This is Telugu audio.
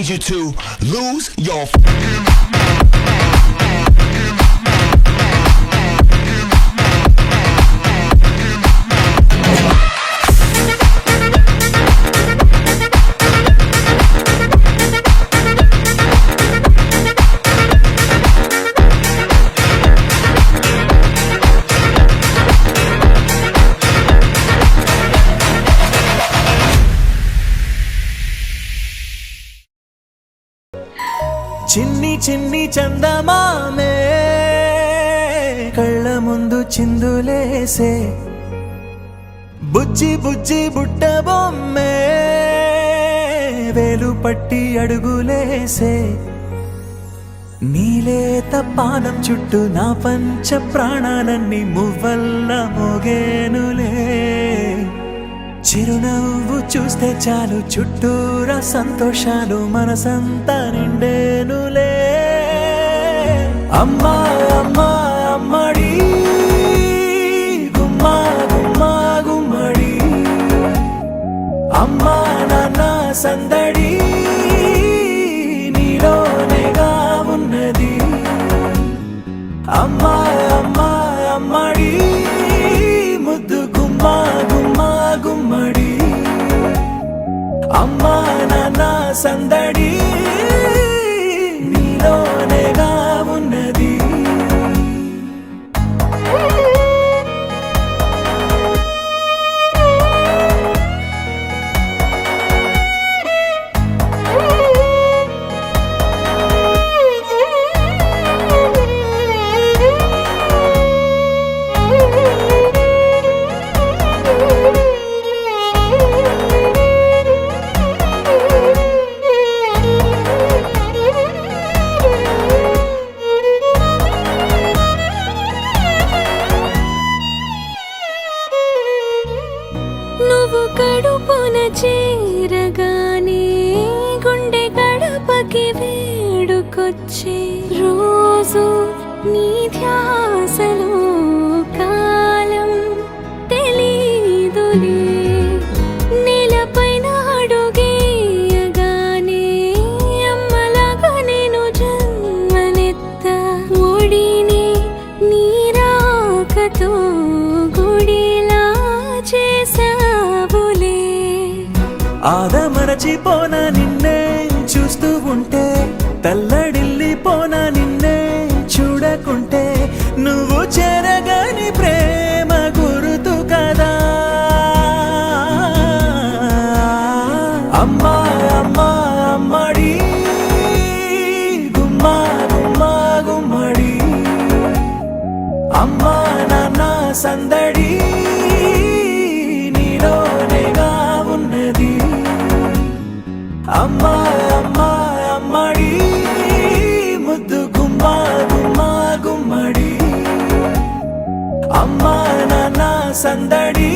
need you to lose your చిన్ని చిన్ని చందమామే కళ్ళ ముందు చిందులేసే బుజ్జి బుజ్జి బుట్ట బొమ్మే వేలు పట్టి అడుగులేసే నీలేత పానం చుట్టూ నా పంచ ప్రాణాలన్నీ మువ్వల్ల మోగేనులే చిరునవ్వు చూస్తే చాలు చుట్టూరా సంతోషాలు మనసంతా నిండేనులే అమ్మా అమ్మా అమ్మడి గుమ్మా గుమ్మా గుమ్మడి అమ్మా నాన్న సందడి నీలోనేగా ఉన్నది అమ్మా అమ్మా అమ్మడి ముద్దు గుమ్మా గుమ్మా గుమ్మడి అమ్మా నాన్న సందడి నీలోనేగా ఉన్నది నువ్వు కడుపున చేరగానే గుండె గడపకి వేడుకొచ్చే రోజు నీ ధ్యాసలో కాలం తెలీదులే నేలపైన అడుగేయగానే అమ్మలాగా నేను జన్మనెత్త ఒడిని నీ రాకతో గుడిలా చేసావులే ఆదమరచిపోన నిన్నే చూస్తూ ఉంటే తల్లడిల్లిపోన నిన్నే చూడకుంటే నువ్వు చెరగని ప్రేమ గుర్తు కదా అమ్మా అమ్మా అమ్మడి గుమ్మా గుమ్మా గుమ్మడి అమ్మా నాన్న సందడి నీలోనేగా ఉన్నది అమ్మా అమ్మా అమ్మడి ముద్దు గుమ్మా గుమ్మా గుమ్మడి అమ్మా నాన్న సందడి